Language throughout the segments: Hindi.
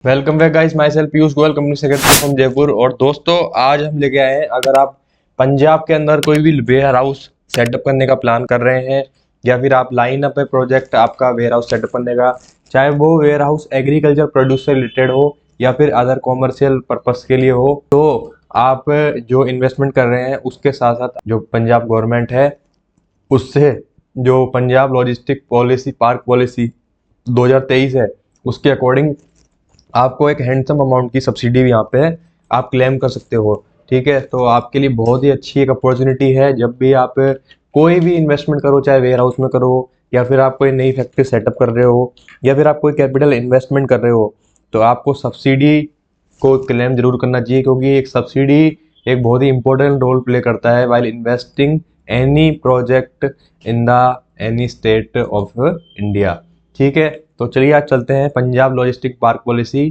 Welcome back guys, my self Piyush Goyal, company secretary from Jaipur. और दोस्तों, आज हम लेके आए हैं, अगर आप पंजाब के अंदर कोई भी वेयर हाउस सेटअप करने का प्लान कर रहे हैं या फिर आप लाइन अप है प्रोजेक्ट आपका वेयर हाउस सेटअप करने का, चाहे वो वेयर हाउस एग्रीकल्चर प्रोड्यूस से रिलेटेड हो या फिर अदर कॉमर्शियल पर्पस के लिए हो, तो आप जो इन्वेस्टमेंट कर रहे हैं उसके साथ साथ जो पंजाब गवर्नमेंट है उससे जो Punjab logistic policy park policy 2023 है उसके अकॉर्डिंग आपको एक हैंडसम अमाउंट की सब्सिडी भी यहाँ पे आप क्लेम कर सकते हो। ठीक है, तो आपके लिए बहुत ही अच्छी एक अपॉर्चुनिटी है। जब भी आप कोई भी इन्वेस्टमेंट करो, चाहे वेयर हाउस में करो या फिर आप कोई नई फैक्ट्री सेटअप कर रहे हो या फिर आप कोई कैपिटल इन्वेस्टमेंट कर रहे हो, तो आपको सब्सिडी को क्लेम जरूर करना चाहिए, क्योंकि एक सब्सिडी एक बहुत ही इंपॉर्टेंट रोल प्ले करता है while investing any project in the any state of India. ठीक है, तो चलिए आज चलते हैं पंजाब लॉजिस्टिक पार्क पॉलिसी।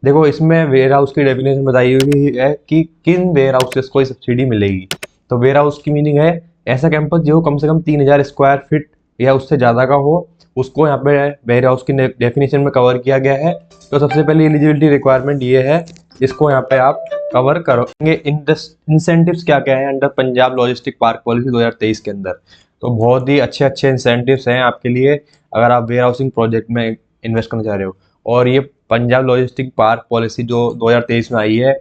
देखो, इसमें वेयर हाउस की डेफिनेशन बताई हुई है कि किन वेयर हाउसेस को सब्सिडी मिलेगी। तो वेयर हाउस की मीनिंग है ऐसा कैंपस जो कम से कम 3000 स्क्वायर फीट या उससे ज़्यादा का हो, उसको यहाँ पे वेयर हाउस की डेफिनेशन में कवर किया गया है। तो सबसे पहले एलिजिबिलिटी रिक्वायरमेंट ये है, इसको यहाँ पे आप कवर करोगे। इंसेंटिव्स क्या क्या है under Punjab logistic park policy 2023 के अंदर, तो बहुत ही अच्छे अच्छे इंसेंटिव्स हैं आपके लिए अगर आप वेयर हाउसिंग प्रोजेक्ट में इन्वेस्ट करना चाह रहे हो। और ये पंजाब लॉजिस्टिक पार्क पॉलिसी जो 2023 में आई है,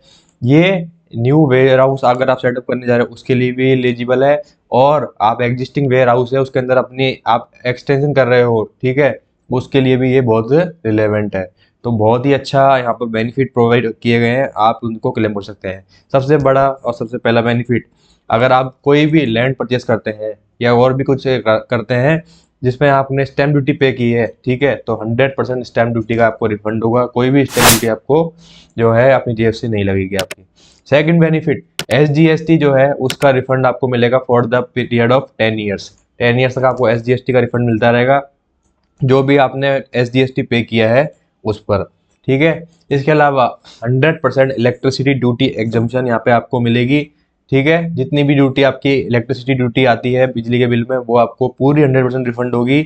ये न्यू वेयर हाउस अगर आप सेटअप करने जा रहे हो उसके लिए भी एलिजिबल है, और आप एग्जिस्टिंग वेयर हाउस है उसके अंदर अपनी आप एक्सटेंशन कर रहे हो, ठीक है, उसके लिए भी ये बहुत रिलेवेंट है। तो बहुत ही अच्छा यहाँ पर बेनिफिट प्रोवाइड किए गए हैं, आप उनको क्लेम कर सकते हैं। सबसे बड़ा और सबसे पहला बेनिफिट, अगर आप कोई भी लैंड परचेस करते हैं या और भी कुछ करते हैं जिसमें आपने स्टैम्प ड्यूटी पे की है, ठीक है, तो 100% स्टैम्प ड्यूटी का आपको रिफंड होगा। कोई भी स्टैम्प ड्यूटी आपको जो है अपनी जेब से नहीं लगेगी आपकी। सेकंड बेनिफिट, SGST जो है उसका रिफंड आपको मिलेगा for the period of 10 years. 10 years तक आपको SGST का रिफंड मिलता रहेगा जो भी आपने SGST पे किया है उस पर। ठीक है, इसके अलावा 100% इलेक्ट्रिसिटी ड्यूटी एग्जम्पशन यहाँ पे आपको मिलेगी। ठीक है, जितनी भी ड्यूटी आपकी इलेक्ट्रिसिटी ड्यूटी आती है बिजली के बिल में, वो आपको पूरी 100% रिफंड होगी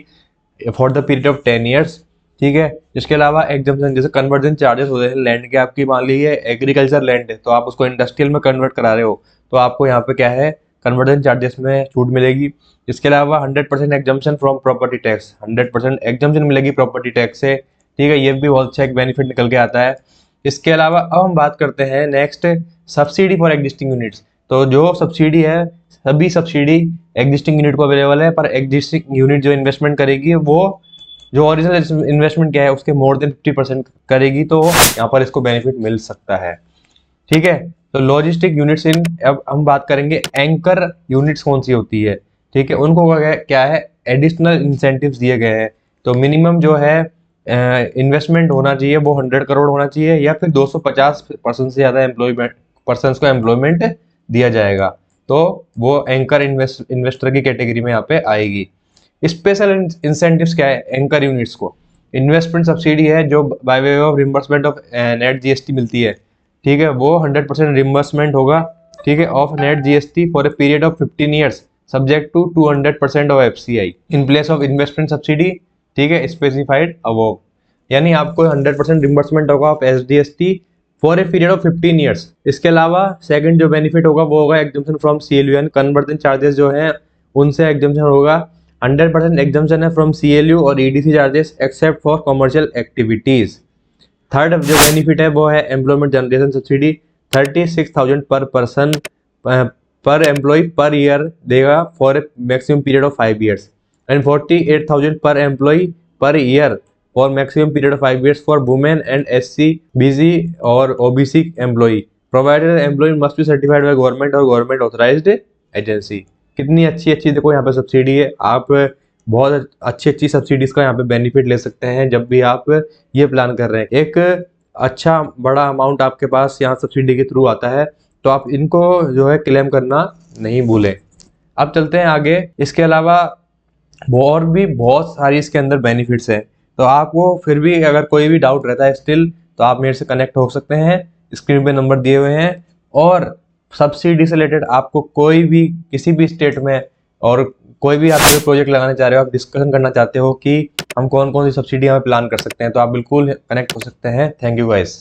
for the period of 10 years. ठीक है, इसके अलावा एग्जम्पशन जैसे कन्वर्जन चार्जेस होते हैं लैंड के, आपकी मान लीजिए एग्रीकल्चर लैंड है तो आप उसको इंडस्ट्रियल में कन्वर्ट करा रहे हो, तो आपको यहाँ पे क्या है, कन्वर्जन चार्जेस में छूट मिलेगी। इसके अलावा 100% exemption from property tax, 100% exemption मिलेगी प्रॉपर्टी टैक्स से। ठीक है, ये भी बहुत अच्छा एक बेनिफिट निकल के आता है। इसके अलावा अब हम बात करते हैं next, subsidy for existing units. तो जो सब्सिडी है, सभी सब्सिडी एग्जिस्टिंग यूनिट को अवेलेबल है, पर एग्जिस्टिंग यूनिट जो इन्वेस्टमेंट करेगी वो जो ओरिजिनल इन्वेस्टमेंट क्या है उसके मोर देन 50% करेगी, तो यहाँ पर इसको बेनिफिट मिल सकता है। ठीक है, तो लॉजिस्टिक यूनिट्स इन, अब हम बात करेंगे एंकर यूनिट्स कौन सी होती है। ठीक है, उनको क्या है, एडिशनल इंसेंटिव्स दिए गए हैं। तो मिनिमम जो है इन्वेस्टमेंट होना चाहिए वो 100 करोड़ होना चाहिए, या फिर 250% से ज़्यादा एम्प्लॉयमेंट पर्सन को एम्प्लॉयमेंट दिया जाएगा, तो वो एंकर इन्वेस्टर की कैटेगरी में यहाँ पे आएगी। स्पेशल इंसेंटिव्स क्या है एंकर यूनिट्स को, इन्वेस्टमेंट सब्सिडी है जो by way of reimbursement of net GST मिलती है। ठीक है, वो 100% रिम्बर्समेंट होगा। ठीक है, of net GST for a period of 15 years subject to 200% of FCI in place of investment subsidy. ठीक है, स्पेसिफाइड अबव, यानी आपको 100% रिम्बर्समेंट होगा of SGST for a period of 15 years. इसके अलावा सेकंड जो बेनिफिट होगा वो होगा exemption from CLU, conversion charges जो है उनसे एग्जम्पशन होगा। 100% एग्जम्पशन है फ्रॉम CLU और EDC charges except for commercial activities. Third जो बेनिफिट है वो है एम्प्लॉयमेंट जनरेशन सब्सिडी, 36,000 पर पर्सन पर एम्प्लॉय पर ईयर देगा for a maximum period of 5 years, and 48,000 per employ per year for maximum period of 5 years for women and SC BC और OBC employ, provided employ must be certified by government और गवर्नमेंट ऑथराइज्ड एजेंसी। कितनी अच्छी अच्छी देखो यहाँ पे सब्सिडी है, आप बहुत अच्छी अच्छी सब्सिडीज का यहाँ पे बेनिफिट ले सकते हैं जब भी आप ये प्लान कर रहे हैं। एक अच्छा बड़ा अमाउंट आपके पास यहाँ सब्सिडी के थ्रू आता है, तो आप इनको जो है क्लेम करना नहीं भूलें। अब चलते हैं आगे। इसके अलावा और भी बहुत सारी इसके अंदर बेनिफिट्स हैं, तो आपको फिर भी अगर कोई भी डाउट रहता है स्टिल, तो आप मेरे से कनेक्ट हो सकते हैं, स्क्रीन पे नंबर दिए हुए हैं। और सब्सिडी से रिलेटेड आपको कोई भी किसी भी स्टेट में और कोई भी आप प्रोजेक्ट लगाना चाह रहे हो, आप डिस्कशन करना चाहते हो कि हम कौन कौन सी सब्सिडी हमें प्लान कर सकते हैं, तो आप बिल्कुल कनेक्ट हो सकते हैं। Thank you guys.